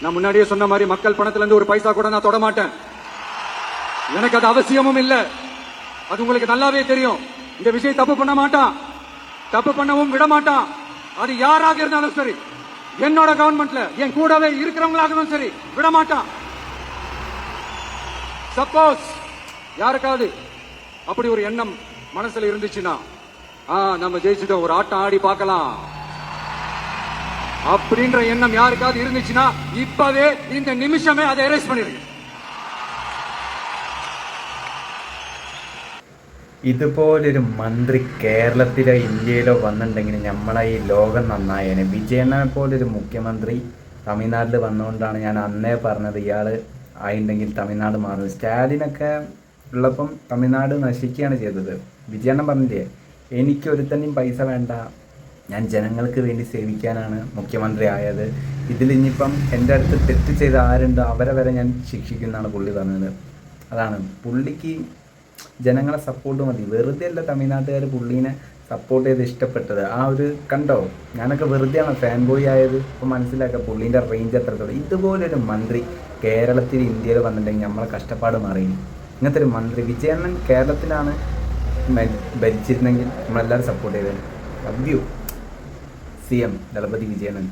நான் முன்னாடியே சொன்ன மாதிரி மக்கள் பணத்துல இருந்து ஒரு பைசா கூட நான் தொட மாட்டேன். எனக்கு அது அவசியமும் இல்ல. அது உங்களுக்கு நல்லாவே தெரியும். இந்த விஷயம் தப்பு பண்ண மாட்டான், தப்பு பண்ணவும் விட மாட்டான். அது யாராக இருந்தாலும் சரி, என்னோட கவர்மெண்ட்ல என் கூடவே இருக்கிறவங்களாகவும் சரி விட மாட்டான். சப்போஸ் யாருக்காவது அப்படி ஒரு எண்ணம் மனசுல இருந்துச்சுன்னா, நம்ம ஜெயிச்சுட்டோம், ஒரு ஆட்டம் ஆடி பார்க்கலாம் அப்படின்ற எண்ணம் யாருக்காவது இருந்துச்சுன்னா இப்பவே இந்த நிமிஷமே அதை எரேஸ் பண்ணிருங்க. ഇതുപോലൊരു മന്ത്രി കേരളത്തിലോ ഇന്ത്യയിലോ വന്നിട്ടുണ്ടെങ്കിൽ നമ്മളെ ഈ ലോകം നന്നായേനെ. വിജയനെ പോലൊരു മുഖ്യമന്ത്രി തമിഴ്നാട്ടിൽ വന്നുകൊണ്ടാണ് ഞാൻ അന്നേ പറഞ്ഞത് ഇയാൾ ആയിട്ടുണ്ടെങ്കിൽ തമിഴ്നാട് മാറും. സ്റ്റാലിനൊക്കെ ഉള്ളപ്പം തമിഴ്നാട് നശിക്കുകയാണ് ചെയ്തത്. വിജയണ്ണൻ പറഞ്ഞില്ലേ, എനിക്കൊരുത്തന്നെയും പൈസ വേണ്ട, ഞാൻ ജനങ്ങൾക്ക് വേണ്ടി സേവിക്കാനാണ് മുഖ്യമന്ത്രി ആയത്. ഇതിലിനിയിപ്പം എൻ്റെ അടുത്ത് തെറ്റ് ചെയ്ത ആരുണ്ടോ അവരെ വരെ ഞാൻ ശിക്ഷിക്കുന്നതാണ് പുള്ളി പറഞ്ഞത്. അതാണ് പുള്ളിക്ക് ജനങ്ങളെ സപ്പോർട്ട് മതി. വെറുതെ അല്ല തമിഴ്നാട്ടുകാർ പുള്ളീനെ സപ്പോർട്ട് ചെയ്ത് ഇഷ്ടപ്പെട്ടത്. ആ ഒരു കണ്ടോ, ഞാനൊക്കെ വെറുതെയാണ് ഫാൻ ബോയ് ആയത്. ഇപ്പോൾ മനസ്സിലാക്കുക പുള്ളീൻ്റെ റേഞ്ച് എത്രത്തോളം. ഇതുപോലൊരു മന്ത്രി കേരളത്തിൽ ഇന്ത്യയിൽ വന്നിട്ടുണ്ടെങ്കിൽ നമ്മളെ കഷ്ടപ്പാട് മാറി. ഇങ്ങനത്തെ ഒരു മന്ത്രി വിജയണ്ണൻ കേരളത്തിലാണ് ഭരിച്ചിരുന്നെങ്കിൽ നമ്മളെല്ലാവരും സപ്പോർട്ട് ചെയ്തത്. Love you CM Thalapathy വിജയണ്ണൻ.